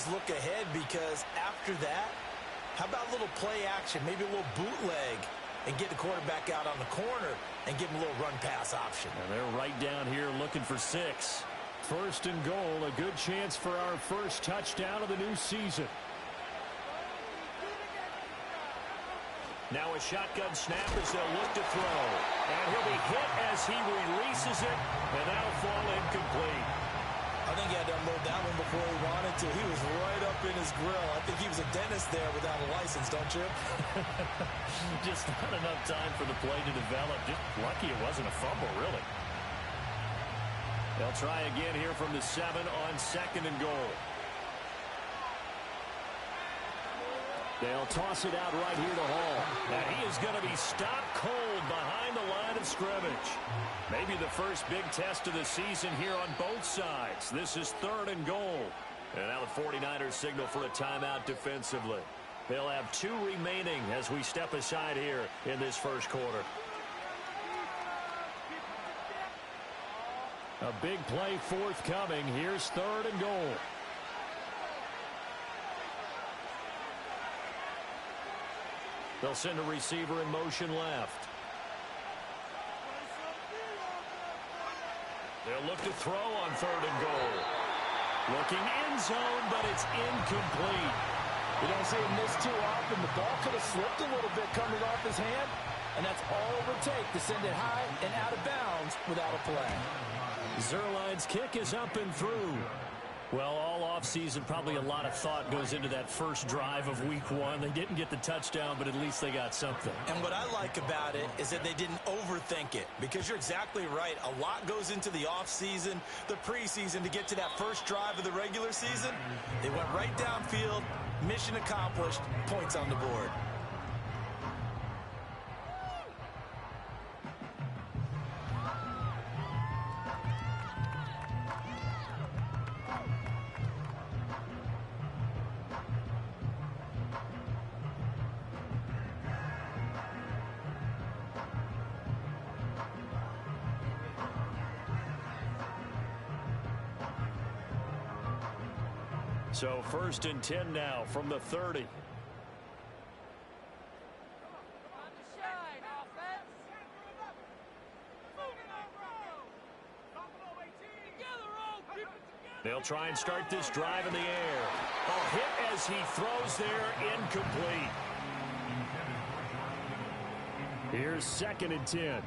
always look ahead because after that, how about a little play action, maybe a little bootleg, and get the quarterback out on the corner and give him a little run-pass option. And they're right down here looking for 6. First and goal, a good chance for our first touchdown of the new season. Now a shotgun snap as they'll look to throw. And he'll be hit as he releases it, and that'll fall incomplete. I think he had to unload that one before he wanted to. He was right up in his grill. I think he was a dentist there without a license, don't you? Just not enough time for the play to develop. Just lucky it wasn't a fumble, really. They'll try again here from the 7 on 2nd and goal. They'll toss it out right here to Hall. And he is going to be stopped cold behind the line of scrimmage. Maybe the first big test of the season here on both sides. This is 3rd and goal. And now the 49ers signal for a timeout defensively. They'll have 2 remaining as we step aside here in this first quarter. A big play forthcoming. Here's 3rd and goal. They'll send a receiver in motion left. They'll look to throw on 3rd and goal. Looking end zone, but it's incomplete. You don't see him miss too often. The ball could have slipped a little bit coming off his hand, and that's all it would take to send it high and out of bounds without a play. Zuerlein's kick is up and through. Well, all offseason, probably a lot of thought goes into that first drive of week 1. They didn't get the touchdown, but at least they got something. And what I like about it is that they didn't overthink it, because you're exactly right. A lot goes into the offseason, the preseason, to get to that first drive of the regular season. They went right downfield, mission accomplished, points on the board. So 1st and 10 now from the 30. They'll try and start this drive in the air. A hit as he throws there, incomplete. Here's 2nd and 10.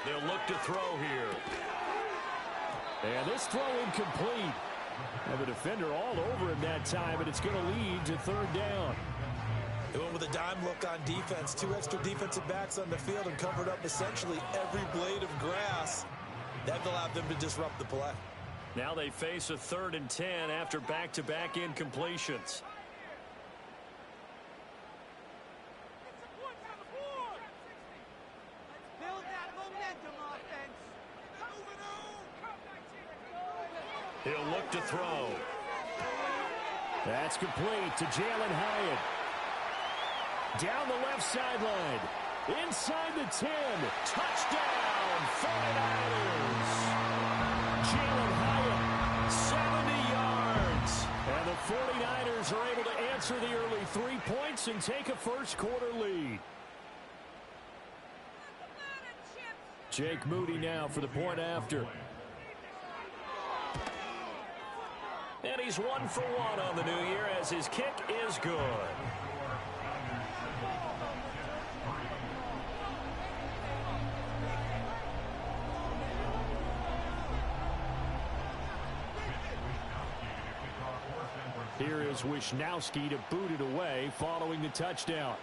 They'll look to throw here. And this throw incomplete. And the defender all over him that time, and it's going to lead to 3rd down. They went with a dime look on defense. 2 extra defensive backs on the field and covered up essentially every blade of grass. That allowed them to disrupt the play. Now they face a 3rd and 10 after back-to-back incompletions. He'll look to throw. That's complete to Jalen Hyatt. Down the left sideline. Inside the 10. Touchdown, 49ers. Jalen Hyatt, 70 yards. And the 49ers are able to answer the early 3 points and take a first-quarter lead. Jake Moody now for the point after. And he's 1 for 1 on the new year as his kick is good. Here is Wisnowski to boot it away following the touchdown.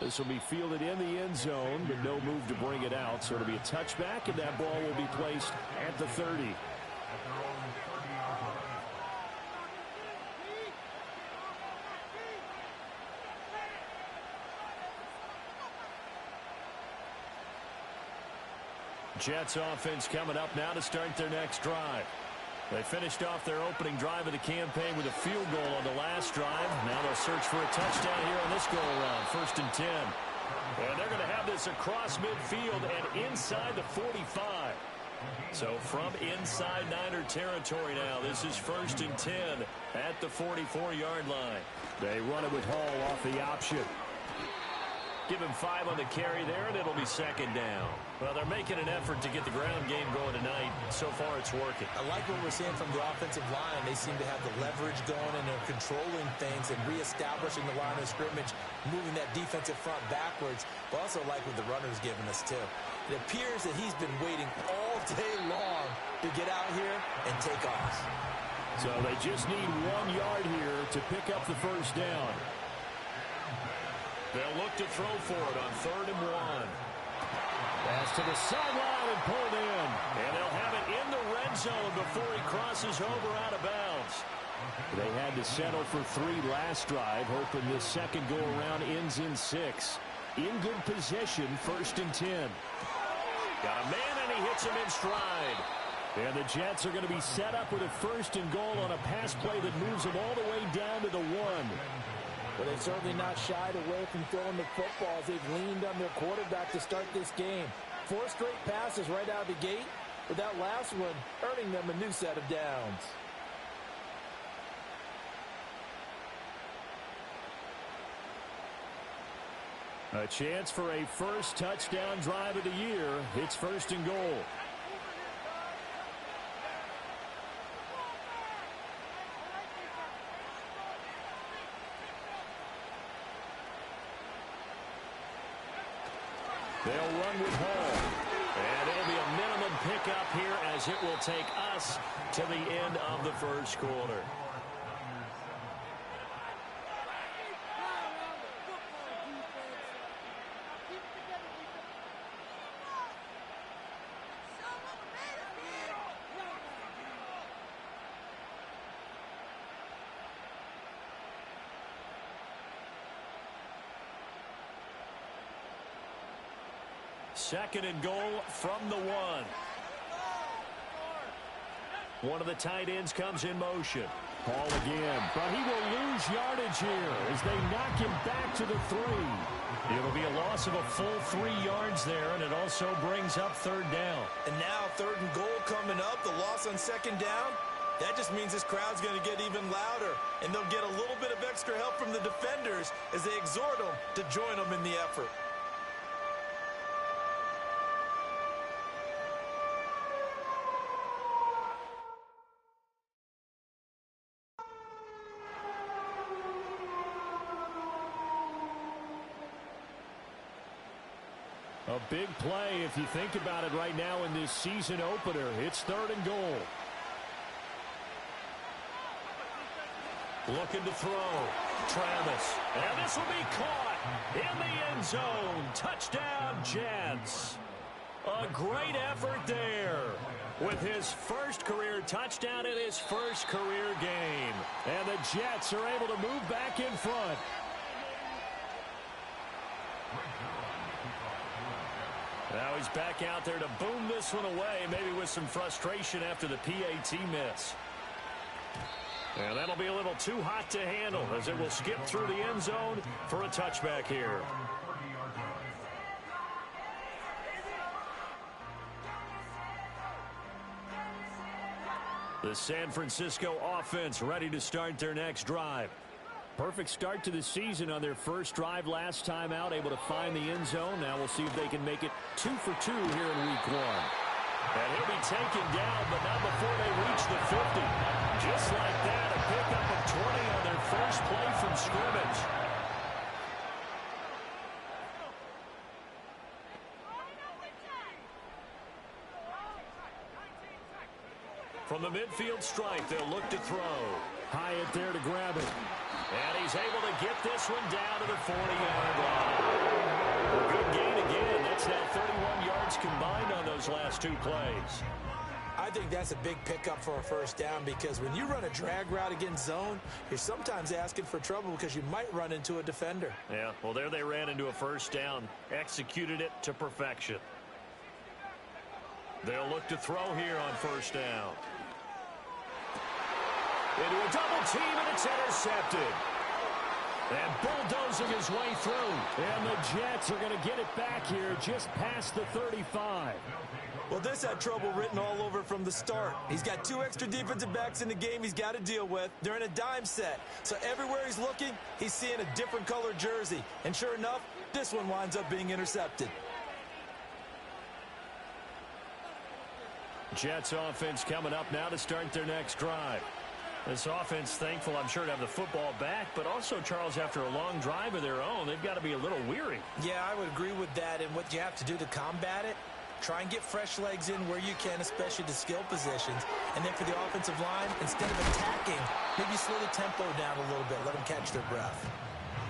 This will be fielded in the end zone, but no move to bring it out. So it'll be a touchback, and that ball will be placed at the 30. Jets offense coming up now to start their next drive. They finished off their opening drive of the campaign with a field goal on the last drive. Now they'll search for a touchdown here on this go-around, 1st and 10. And they're going to have this across midfield and inside the 45. So from inside Niner territory now, this is 1st and 10 at the 44-yard line. They run it with Hall off the option. Give him 5 on the carry there, and it'll be 2nd down. Well, they're making an effort to get the ground game going tonight. So far, it's working. I like what we're seeing from the offensive line. They seem to have the leverage going, and they're controlling things and reestablishing the line of scrimmage, moving that defensive front backwards. But also like what the runner's giving us, too. It appears that he's been waiting all day long to get out here and take off. So they just need 1 yard here to pick up the 1st down. They'll look to throw for it on 3rd and 1. Pass to the sideline and pulled in. And they'll have it in the red zone before he crosses over out of bounds. They had to settle for 3 last drive, hoping this second go-around ends in 6. In good position, 1st and 10. Got a man, and he hits him in stride. And the Jets are going to be set up with a 1st and goal on a pass play that moves them all the way down to the 1. But they've certainly not shied away from throwing the football as they've leaned on their quarterback to start this game. 4 straight passes right out of the gate, with that last one earning them a new set of downs. A chance for a first touchdown drive of the year. It's 1st and goal. They'll run with Hall. And it'll be a minimum pickup here as it will take us to the end of the 1st quarter. Second and goal from the 1. One of the tight ends comes in motion. Hall again, but he will lose yardage here as they knock him back to the 3. It'll be a loss of a full 3 yards there, and it also brings up 3rd down. And now 3rd and goal coming up, the loss on 2nd down. That just means this crowd's going to get even louder, and they'll get a little bit of extra help from the defenders as they exhort them to join them in the effort. A big play if you think about it right now in this season opener. It's 3rd and goal. Looking to throw. Travis. And this will be caught in the end zone. Touchdown, Jets. A great effort there with his 1st career touchdown in his 1st career game. And the Jets are able to move back in front. Now he's back out there to boom this one away, maybe with some frustration after the PAT miss. And that'll be a little too hot to handle as it will skip through the end zone for a touchback here. The San Francisco offense ready to start their next drive. Perfect start to the season on their 1st drive last time out, able to find the end zone. Now we'll see if they can make it 2 for 2 here in week 1. And he'll be taken down, but not before they reach the 50. Just like that, a pickup of 20 on their 1st play from scrimmage. From the midfield stripe, they'll look to throw. Hyatt there to grab it. And he's able to get this one down to the 40-yard line. A good gain again. That's now 31 yards combined on those last 2 plays. I think that's a big pickup for a 1st down because when you run a drag route against zone, you're sometimes asking for trouble because you might run into a defender. Yeah, well, there they ran into a 1st down. Executed it to perfection. They'll look to throw here on 1st down. Into a double team, and it's intercepted. And bulldozing his way through. And the Jets are going to get it back here just past the 35. Well, this had trouble written all over from the start. He's got 2 extra defensive backs in the game he's got to deal with. They're in a dime set. So everywhere he's looking, he's seeing a different color jersey. And sure enough, this one winds up being intercepted. Jets offense coming up now to start their next drive. This offense thankful, I'm sure, to have the football back, but also, Charles, after a long drive of their own, they've got to be a little weary. Yeah, I would agree with that. And what you have to do to combat it, try and get fresh legs in where you can, especially to skill positions. And then for the offensive line, instead of attacking, maybe slow the tempo down a little bit. Let them catch their breath.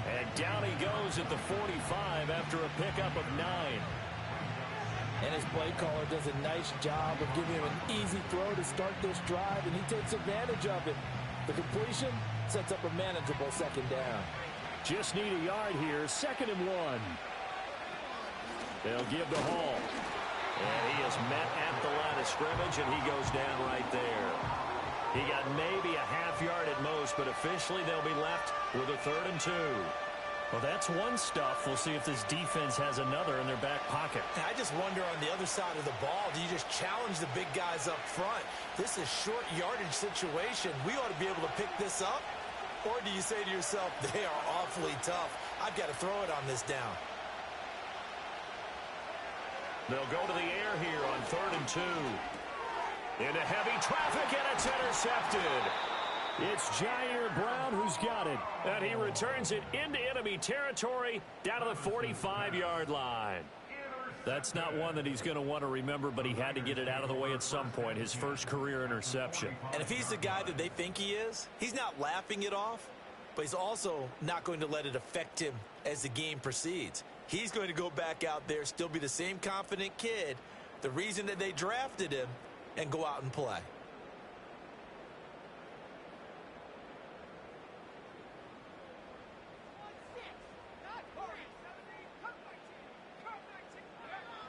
And down he goes at the 45 after a pickup of 9. And his play caller does a nice job of giving him an easy throw to start this drive, and he takes advantage of it. The completion sets up a manageable second down. Just need a yard here, 2nd and 1. They'll give to Hall. And he is met at the line of scrimmage, and he goes down right there. He got maybe a half yard at most, but officially they'll be left with a 3rd and 2. Well, that's one stuff. We'll see if this defense has another in their back pocket. I just wonder on the other side of the ball, do you just challenge the big guys up front? This is short yardage situation. We ought to be able to pick this up. Or do you say to yourself, they are awfully tough. I've got to throw it on this down. They'll go to the air here on 3rd and 2. Into heavy traffic, and it's intercepted. It's Jair Brown who's got it. And he returns it into enemy territory down to the 45-yard line. That's not one that he's going to want to remember, but he had to get it out of the way at some point, his first career interception. And if he's the guy that they think he is, he's not laughing it off, but he's also not going to let it affect him as the game proceeds. He's going to go back out there, still be the same confident kid, the reason that they drafted him, and go out and play.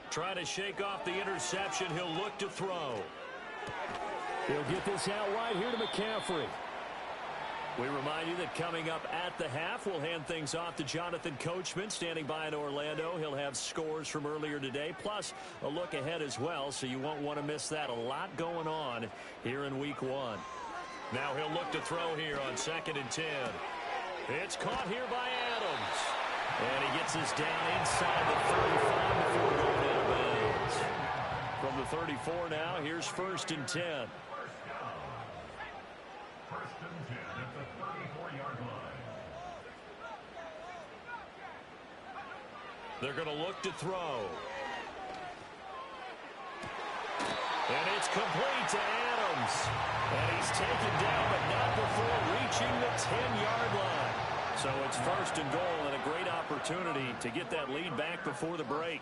Trying to shake off the interception. He'll look to throw. He'll get this out wide here to McCaffrey. We remind you that coming up at the half, we'll hand things off to Jonathan Coachman, standing by in Orlando. He'll have scores from earlier today, plus a look ahead as well, so you won't want to miss that. A lot going on here in Week 1. Now he'll look to throw here on 2nd and 10. It's caught here by Adams. And he gets us down inside the 35 before going out of bounds. From the 34 now, here's 1st and 10. They're going to look to throw. And it's complete to Adams. And he's taken down, but not before reaching the 10-yard line. So it's 1st and goal, and a great opportunity to get that lead back before the break.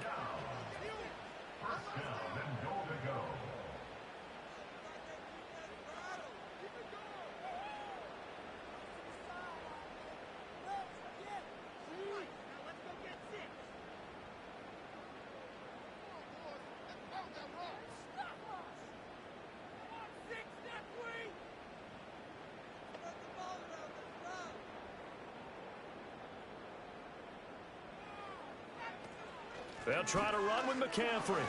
They'll try to run with McCaffrey.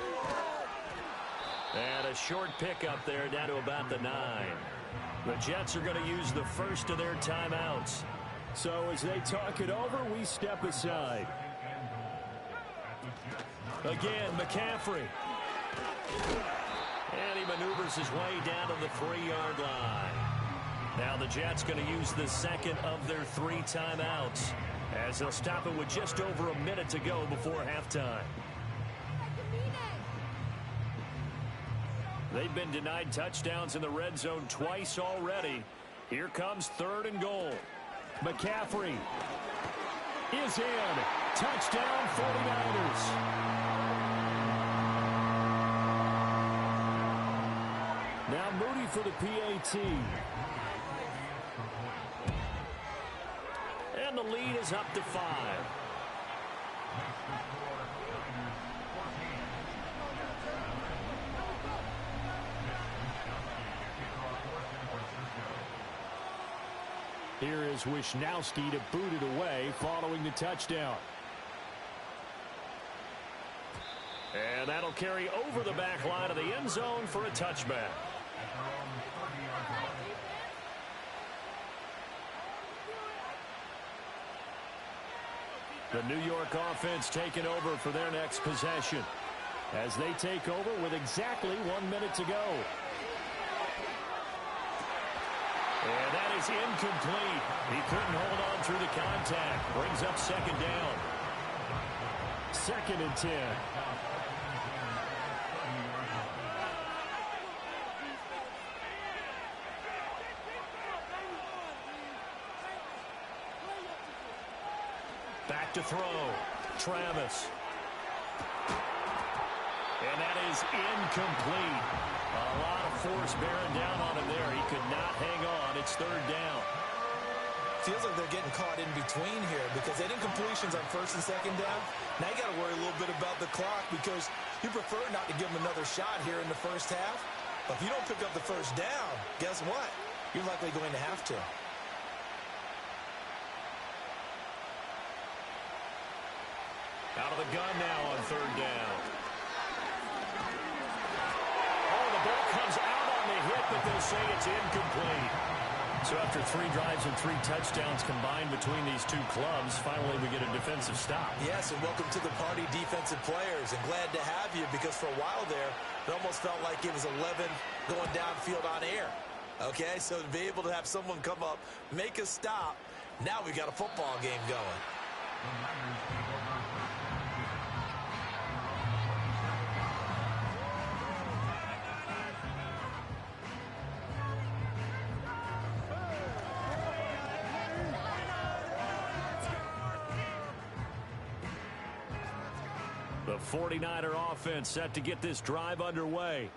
And a short pickup there down to about the 9. The Jets are going to use the first of their timeouts. So as they talk it over, we step aside. Again, McCaffrey. And he maneuvers his way down to the 3-yard line. Now the Jets going to use the second of their 3 timeouts, as they'll stop it with just over a minute to go before halftime. They've been denied touchdowns in the red zone twice already. Here comes 3rd and goal. McCaffrey is in. Touchdown 49ers. Now Moody for the PAT. And the lead is up to 5. Here is Wisnowski to boot it away following the touchdown. And that'll carry over the back line of the end zone for a touchback. The New York offense taking over for their next possession as they take over with exactly 1 minute to go. And that is incomplete. He couldn't hold on through the contact. Brings up second down. 2nd and 10. Back to throw. Travis. And that is incomplete. A lot of force bearing down on him there. He could not hang on. It's 3rd down. Feels like they're getting caught in between here because they didn't incompletions on 1st and 2nd down. Now you got to worry a little bit about the clock because you prefer not to give them another shot here in the first half. But if you don't pick up the 1st down, guess what? You're likely going to have to. Out of the gun now on 3rd down. Oh, the ball comes out on the hit, but they'll say it's incomplete. So after 3 drives and 3 touchdowns combined between these two clubs, finally we get a defensive stop. Yes, and welcome to the party, defensive players. And glad to have you because for a while there, it almost felt like it was 11 going downfield on air. Okay, so to be able to have someone come up, make a stop, now we got a football game going. The 49er offense set to get this drive underway.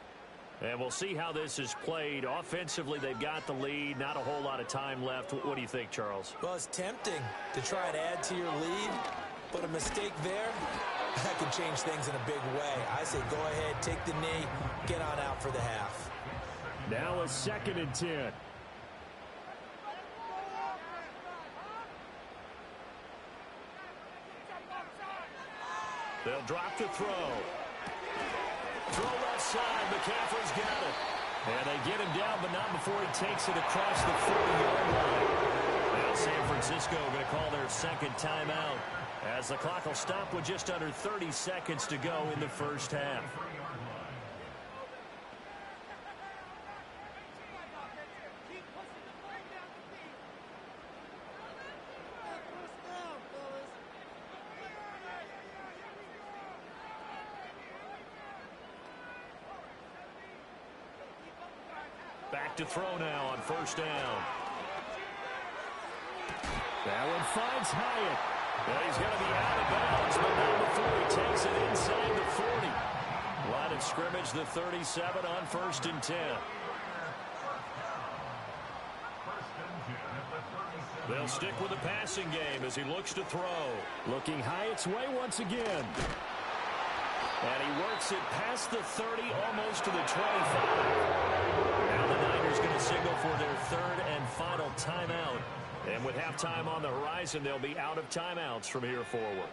And we'll see how this is played. Offensively, they've got the lead. Not a whole lot of time left. What do you think, Charles? Well, it's tempting to try and add to your lead, but a mistake there, that could change things in a big way. I say go ahead, take the knee, get on out for the half. Now a 2nd and 10. They'll drop to throw. Throw left side. McCaffrey's got it. And they get him down, but not before he takes it across the 40-yard line. Now San Francisco going to call their 2nd timeout as the clock will stop with just under 30 seconds to go in the first half. Back to throw now on 1st down. That one finds Hyatt. Well, he's going to be out of bounds, but not before he takes it inside the 40. Line of scrimmage, the 37 on 1st and 10. They'll stick with the passing game as he looks to throw. Looking Hyatt's way once again. And he works it past the 30, almost to the 25. Now the Niners going to signal for their 3rd and final timeout. And with halftime on the horizon, they'll be out of timeouts from here forward.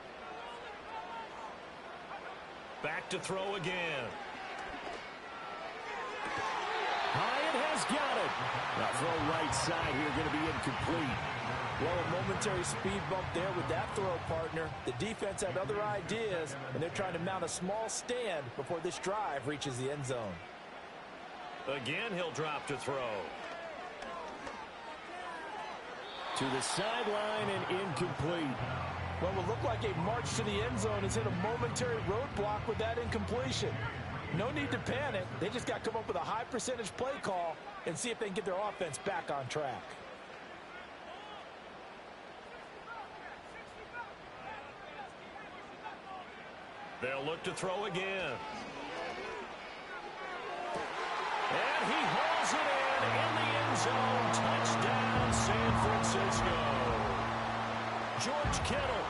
Back to throw again. Hyatt has got it. Now throw right side here going to be incomplete. Well, a momentary speed bump there with that throw, partner. The defense had other ideas, and they're trying to mount a small stand before this drive reaches the end zone. Again, he'll drop to throw. To the sideline and incomplete. What will look like a march to the end zone has hit a momentary roadblock with that incompletion. No need to panic. They just got to come up with a high percentage play call and see if they can get their offense back on track. They'll look to throw again. And he hauls it in the end zone. Touchdown, San Francisco. George Kittle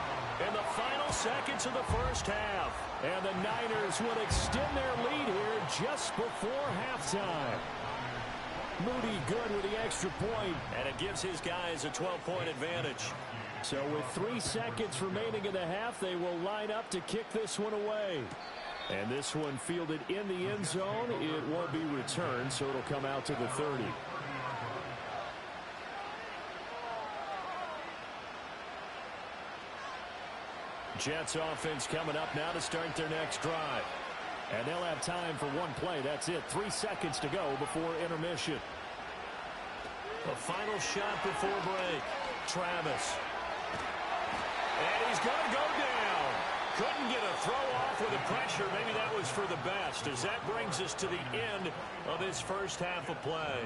in the final seconds of the first half. And the Niners would extend their lead here just before halftime. Moody good with the extra point. And it gives his guys a 12-point advantage. So with 3 seconds remaining in the half, they will line up to kick this one away. And this one fielded in the end zone. It won't be returned, so it'll come out to the 30. Jets offense coming up now to start their next drive. And they'll have time for one play. That's it. 3 seconds to go before intermission. The final shot before break. Travis. And he's going to go down. Couldn't get a throw off with the pressure. Maybe that was for the best, as that brings us to the end of this first half of play.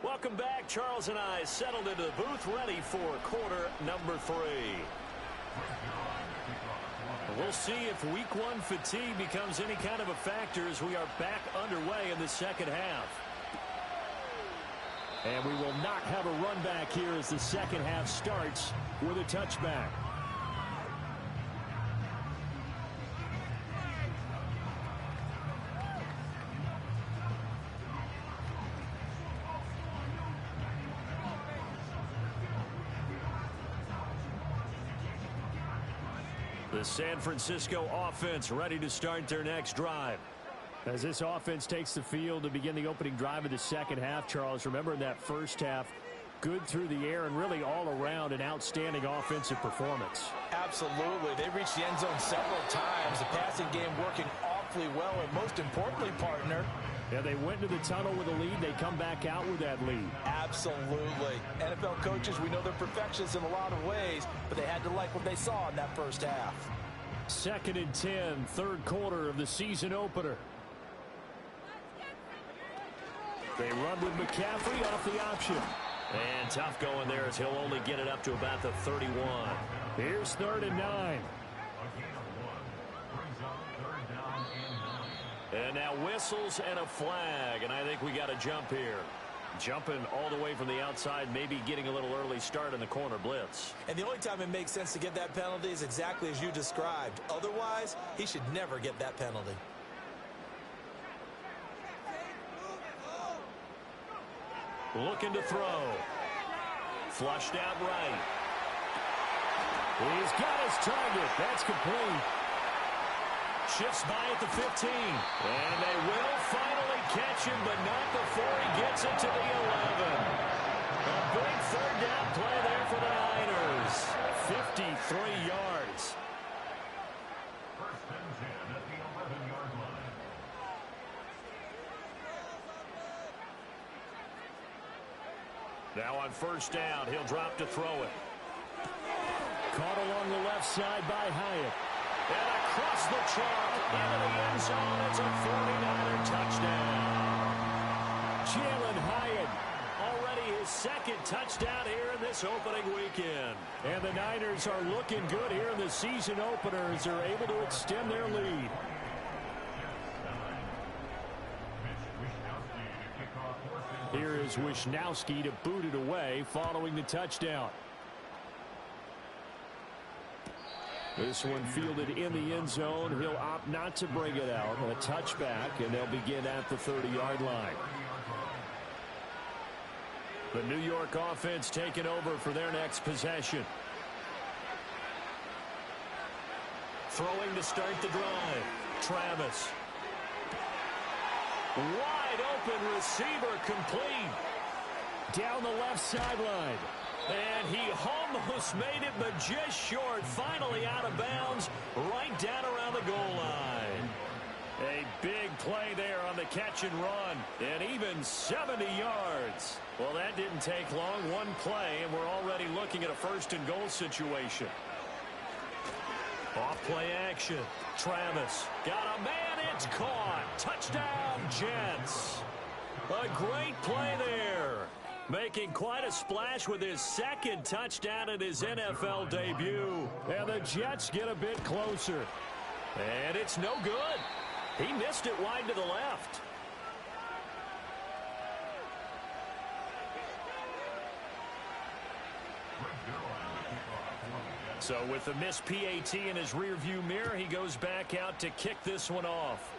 Welcome back. Charles and I settled into the booth, ready for quarter number 3. We'll see if week 1 fatigue becomes any kind of a factor as we are back underway in the second half. And we will not have a run back here as the second half starts with a touchback. The San Francisco offense ready to start their next drive. As this offense takes the field to begin the opening drive of the second half, Charles, remember in that first half, good through the air and really all around an outstanding offensive performance. Absolutely. They reached the end zone several times. The passing game working awfully well, and most importantly, partner, yeah, they went to the tunnel with a lead. They come back out with that lead. Absolutely. NFL coaches, we know they're perfectionists in a lot of ways, but they had to like what they saw in that first half. 2nd and 10, third quarter of the season opener. They run with McCaffrey off the option. And tough going there as he'll only get it up to about the 31. Here's 3rd and 9. And now whistles and a flag, and I think we got a jump here. Jumping all the way from the outside, maybe getting a little early start in the corner blitz. And the only time it makes sense to get that penalty is exactly as you described. Otherwise, he should never get that penalty. Looking to throw. Flushed out right. He's got his target. That's complete. Shifts by at the 15. And they will finally catch him, but not before he gets it to the 11. A big 3rd down play there for the Niners. 53 yards. Now on 1st down, he'll drop to throw it. Caught along the left side by Hyatt. And across the chalk into the end zone. It's a 49er touchdown. Jalen Hyatt. Already his 2nd touchdown here in this opening weekend. And the Niners are looking good here in the season opener as they're able to extend their lead. Here is Wisnowski to boot it away following the touchdown. This one fielded in the end zone. He'll opt not to bring it out. A touchback, and they'll begin at the 30-yard line. The New York offense taking over for their next possession. Throwing to start the drive. Travis. Wide open receiver complete. Down the left sideline. And he almost made it, but just short. Finally out of bounds, right down around the goal line. A big play there on the catch and run, and even 70 yards. Well, that didn't take long. One play, and we're already looking at a 1st and goal situation. Off play action. Travis got a man. It's caught. Touchdown, Jets. A great play there. Making quite a splash with his 2nd touchdown in his NFL debut. And the Jets get a bit closer. And it's no good. He missed it wide to the left. So with the missed PAT in his rearview mirror, he goes back out to kick this one off.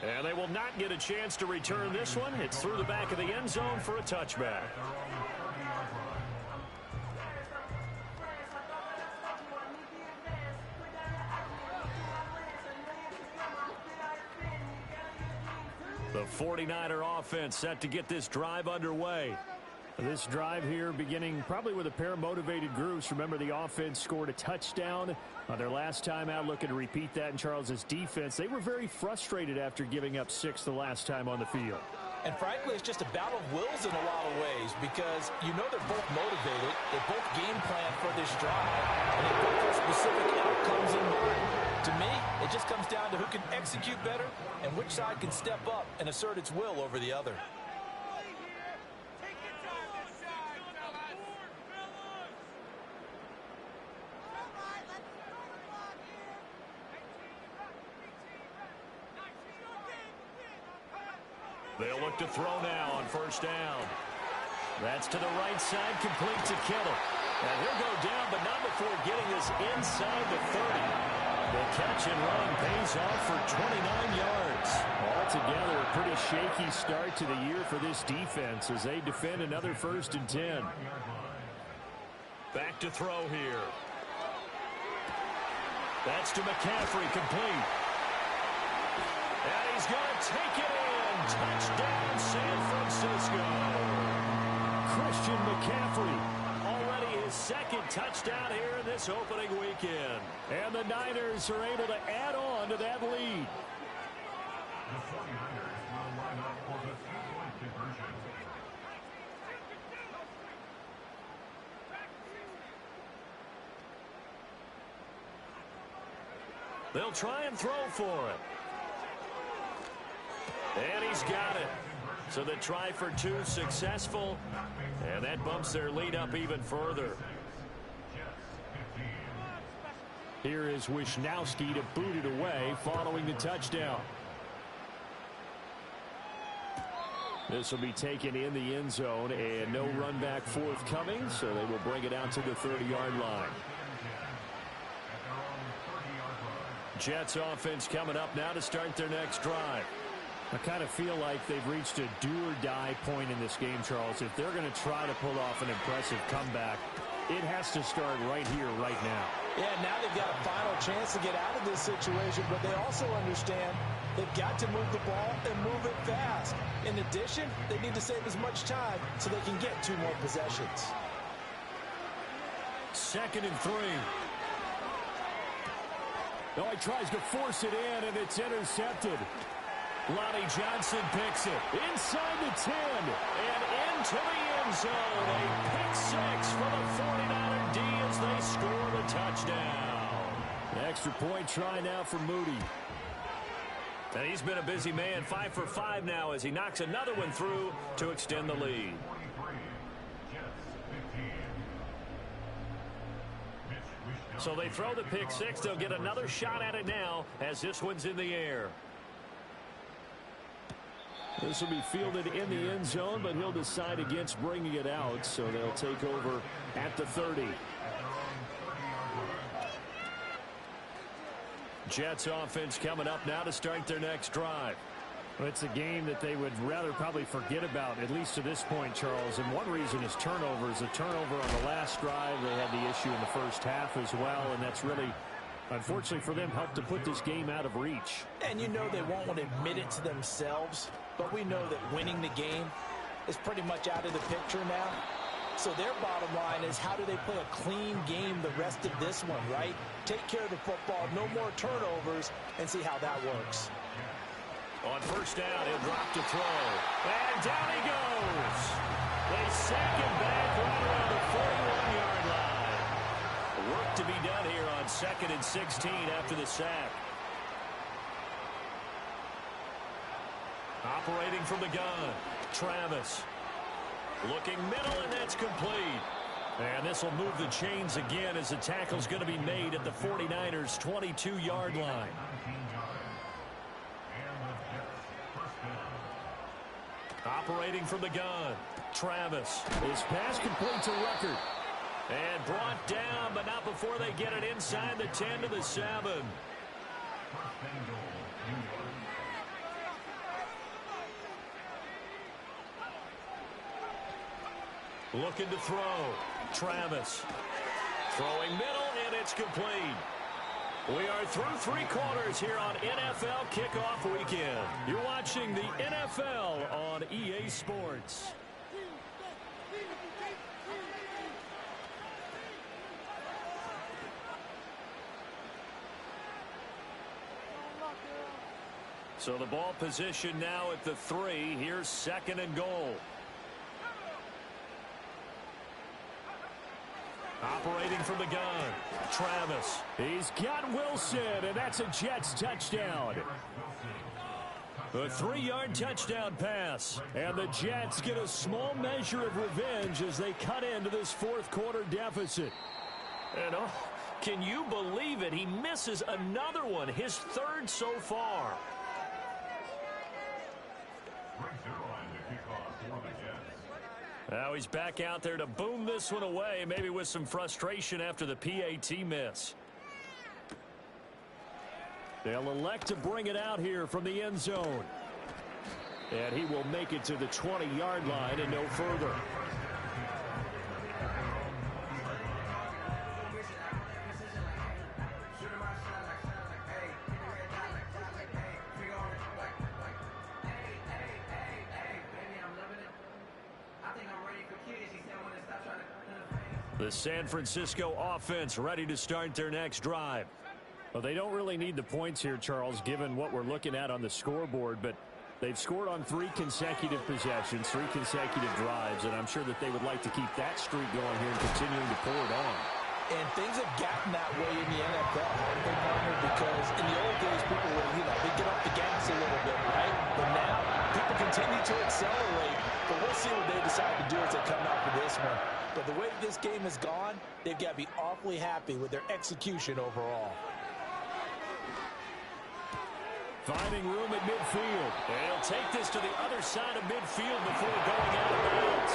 And they will not get a chance to return this one. It's through the back of the end zone for a touchback. The 49er offense set to get this drive underway. This drive here beginning probably with a pair of motivated groups. Remember, the offense scored a touchdown on their last time out, looking to repeat that in Charles's defense. They were very frustrated after giving up 6 the last time on the field. And frankly, it's just a battle of wills in a lot of ways because you know they're both motivated. They both game plan for this drive, and they both have specific outcomes in mind. To me, it just comes down to who can execute better and which side can step up and assert its will over the other. They'll look to throw now on first down. That's to the right side, complete to Kittle. And he'll go down, but not before getting this inside the 30. The catch and run pays off for 29 yards. Altogether, a pretty shaky start to the year for this defense as they defend another 1st and 10. Back to throw here. That's to McCaffrey, complete. And he's going to take it in. Touchdown, San Francisco. Christian McCaffrey. Already his 2nd touchdown here in this opening weekend. And the Niners are able to add on to that lead. The 49ers will line up for the 2-point conversion. They'll try and throw for it. And he's got it. So the try for 2 successful. And that bumps their lead up even further. Here is Wisnowski to boot it away following the touchdown. This will be taken in the end zone and no run back forthcoming, so they will bring it out to the 30-yard line. Jets offense coming up now to start their next drive. I kind of feel like they've reached a do-or-die point in this game, Charles. If they're going to try to pull off an impressive comeback, it has to start right here, right now. Yeah, now they've got a final chance to get out of this situation, but they also understand they've got to move the ball and move it fast. In addition, they need to save as much time so they can get 2 more possessions. 2nd and 3. No, he tries to force it in, and it's intercepted. Lonnie Johnson picks it inside the 10 and into the end zone. A pick 6 for the 49er D as they score the touchdown. An extra point try now for Moody. And he's been a busy man, 5 for 5 now as he knocks another one through to extend the lead. So they throw the pick 6. They'll get another shot at it now as this one's in the air. This will be fielded in the end zone, but he'll decide against bringing it out, so they'll take over at the 30. Jets offense coming up now to start their next drive. Well, it's a game that they would rather probably forget about, at least to this point, Charles. And one reason is turnovers. A turnover on the last drive. They had the issue in the first half as well, and that's really, unfortunately for them, helped to put this game out of reach. And you know they won't want to admit it to themselves, but we know that winning the game is pretty much out of the picture now. So their bottom line is, how do they play a clean game the rest of this one, right? Take care of the football, no more turnovers, and see how that works. On first down, he'll drop to throw. And down he goes. They sack him back right around the 41-yard line. Work to be done here on 2nd and 16 after the sack. Operating from the gun, Travis. Looking middle, and that's complete. And this will move the chains again as the tackle's going to be made at the 49ers' 22-yard line. Operating from the gun, Travis. His pass complete to Ruckert. And brought down, but not before they get it inside the 10 to the 7. First and goal, New York. Looking to throw. Travis. Throwing middle, and it's complete. We are through 3 quarters here on NFL Kickoff Weekend. You're watching the NFL on EA Sports. So the ball position now at the 3. Here's 2nd and goal. Operating from the gun, Travis. He's got Wilson, and that's a Jets touchdown. A 3-yard touchdown pass. And the Jets get a small measure of revenge as they cut into this 4th quarter deficit. And can you believe it? He misses another one, his 3rd so far. Now he's back out there to boom this one away, maybe with some frustration after the PAT miss. They'll elect to bring it out here from the end zone. And he will make it to the 20-yard line and no further. The San Francisco offense ready to start their next drive. Well, they don't really need the points here, Charles, given what we're looking at on the scoreboard, but they've scored on 3 consecutive possessions, 3 consecutive drives, and I'm sure that they would like to keep that streak going here and continuing to pour it on. And things have gotten that way in the NFL, haven't they, partner? Because in the old days, people would, they get off the gas a little bit, right? But now, people continue to accelerate. But we'll see what they decide to do as they come out for this one. But the way this game has gone, they've got to be awfully happy with their execution overall. Finding room at midfield. And he'll take this to the other side of midfield before going out of bounds.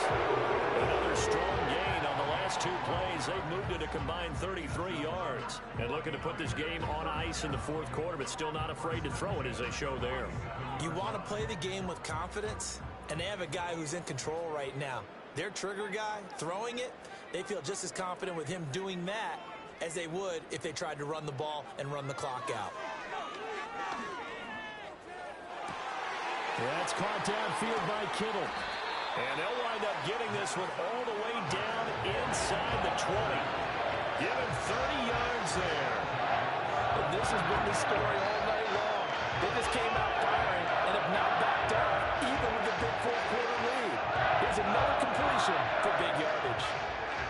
Another strong gain on the last 2 plays. They've moved it a combined 33 yards. And looking to put this game on ice in the 4th quarter, but still not afraid to throw it as they show there. You want to play the game with confidence, and they have a guy who's in control right now. Their trigger guy, throwing it, they feel just as confident with him doing that as they would if they tried to run the ball and run the clock out. That's caught downfield by Kittle. And they'll wind up getting this one all the way down inside the 20. Give him 30 yards there. And this has been the story all night long. They just came out firing and have not backed off, even with the big 4th quarter lead. Here's another completion for big yardage.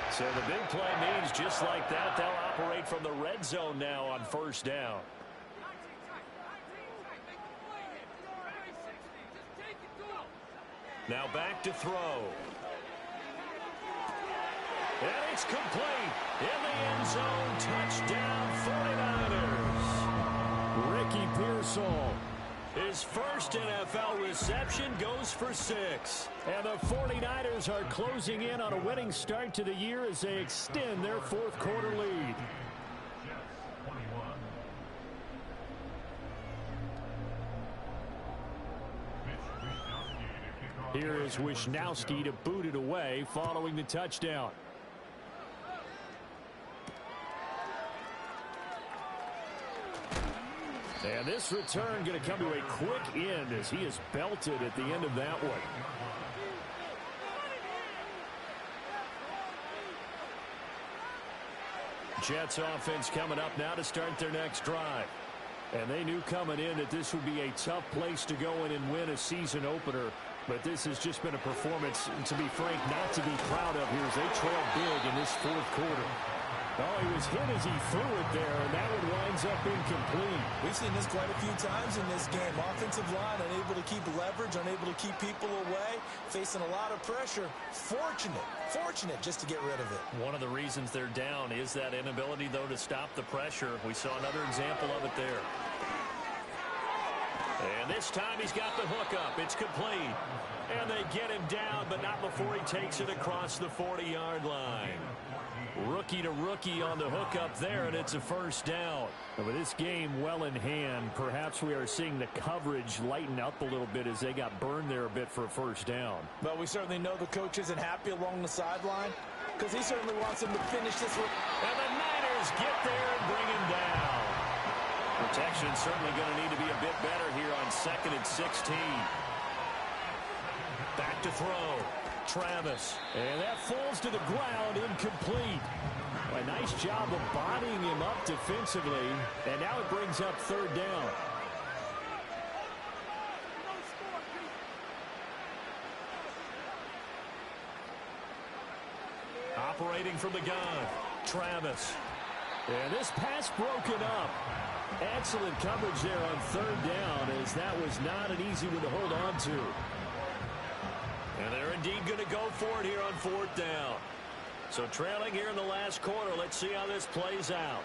So the big play means just like that, they'll operate from the red zone now on 1st down. Now back to throw. And it's complete. In the end zone, touchdown 49ers. Ricky Pearsall. His first NFL reception goes for 6. And the 49ers are closing in on a winning start to the year as they extend their 4th quarter lead. Here is Wisnowski to boot it away following the touchdown. And this return going to come to a quick end as he is belted at the end of that one. Jets offense coming up now to start their next drive. And they knew coming in that this would be a tough place to go in and win a season opener. But this has just been a performance, to be frank, not to be proud of here as they trail big in this 4th quarter. Oh, he was hit as he threw it there, and that one winds up incomplete. We've seen this quite a few times in this game. Offensive line unable to keep leverage, unable to keep people away, facing a lot of pressure. Fortunate just to get rid of it. One of the reasons they're down is that inability, though, to stop the pressure. We saw another example of it there. And this time he's got the hookup. It's complete. And they get him down, but not before he takes it across the 40-yard line. Rookie to rookie on the hookup there, and it's a first down. And with this game well in hand, perhaps we are seeing the coverage lighten up a little bit as they got burned there a bit for a first down. But we certainly know the coach isn't happy along the sideline because he certainly wants him to finish this one. And the Niners get there and bring him down. Protection certainly going to need to be a bit better here on 2nd and 16. Back to throw. Travis. And that falls to the ground, incomplete. A nice job of bodying him up defensively. And now it brings up 3rd down. Operating from the gun. Travis. And this pass broken up. Excellent coverage there on 3rd down, as that was not an easy one to hold on to. And they're indeed going to go for it here on 4th down. So trailing here in the last quarter. Let's see how this plays out.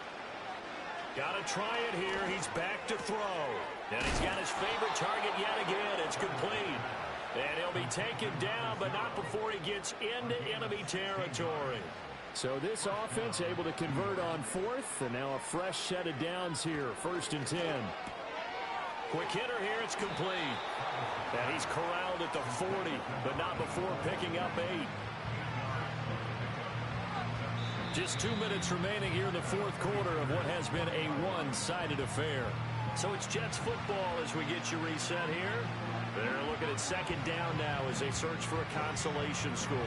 Got to try it here. He's back to throw. And he's got his favorite target yet again. It's complete. And he'll be taken down, but not before he gets into enemy territory. So this offense able to convert on 4th, and now a fresh set of downs here. 1st and 10. Quick hitter here. It's complete. And he's corralled at the 40, but not before picking up 8. Just 2 minutes remaining here in the 4th quarter of what has been a one-sided affair. So it's Jets football as we get you reset here. They're looking at 2nd down now as they search for a consolation score.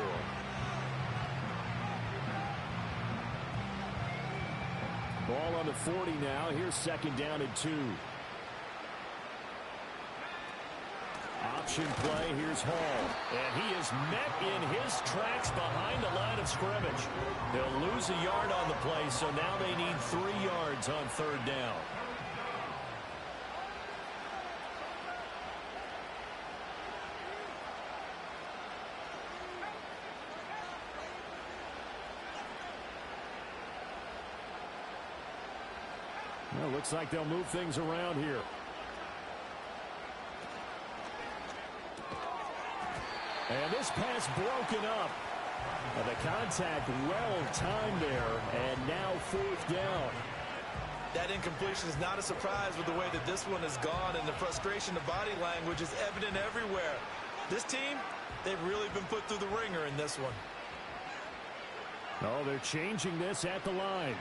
Ball on the 40 now. Here's 2nd down and 2. Option play. Here's Hall. And he is met in his tracks behind the line of scrimmage. They'll lose a yard on the play, so now they need 3 yards on 3rd down. Well, looks like they'll move things around here. And this pass broken up. And the contact well timed there. And now 4th down. That incompletion is not a surprise with the way that this one has gone, and the frustration, the body language is evident everywhere. This team, they've really been put through the ringer in this one. Oh, they're changing this at the line.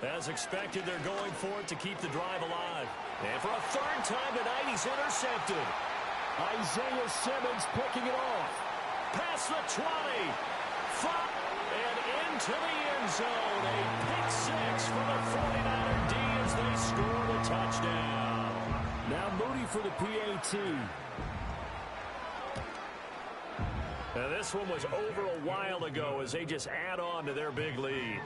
As expected, they're going for it to keep the drive alive. And for a 3rd time tonight, he's intercepted. Isaiah Simmons picking it off. Past the 20. And into the end zone. A pick 6 for the 49er D as they score the touchdown. Now Moody for the PAT. Now this one was over a while ago as they just add on to their big lead.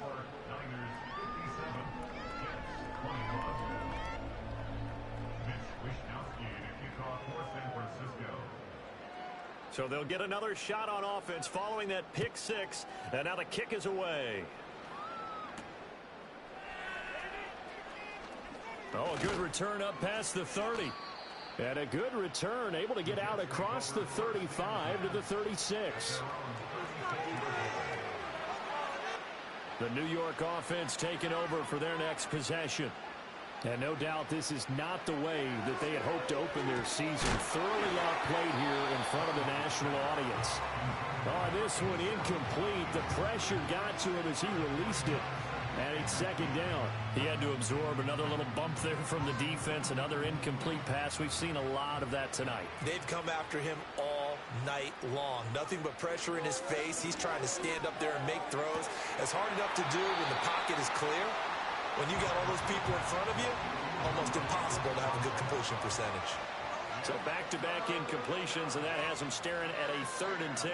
So they'll get another shot on offense following that pick 6, and now the kick is away. Oh, a good return up past the 30. And a good return, able to get out across the 35 to the 36. The New York offense taking over for their next possession. And no doubt this is not the way that they had hoped to open their season. Thoroughly outplayed here in front of the national audience. Oh, this one incomplete. The pressure got to him as he released it. And it's 2nd down. He had to absorb another little bump there from the defense. Another incomplete pass. We've seen a lot of that tonight. They've come after him all night long. Nothing but pressure in his face. He's trying to stand up there and make throws. It's hard enough to do when the pocket is clear. When you got all those people in front of you, almost impossible to have a good completion percentage. So back-to-back incompletions, and that has him staring at a 3rd and 10.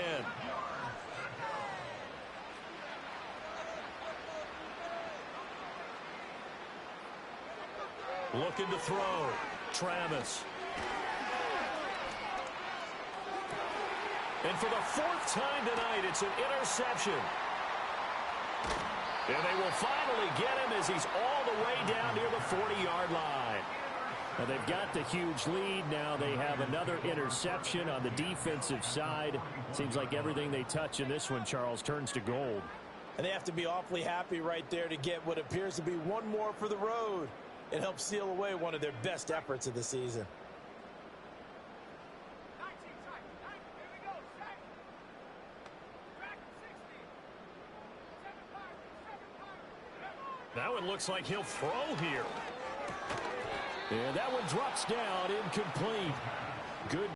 Looking to throw. Travis. And for the 4th time tonight, it's an interception. And they will finally get him as he's all the way down near the 40-yard line. Well, they've got the huge lead. Now they have another interception on the defensive side. Seems like everything they touch in this one, Charles, turns to gold. And they have to be awfully happy right there to get what appears to be one more for the road. It helps seal away one of their best efforts of the season. Now it looks like he'll throw here. And that one drops down incomplete. Good.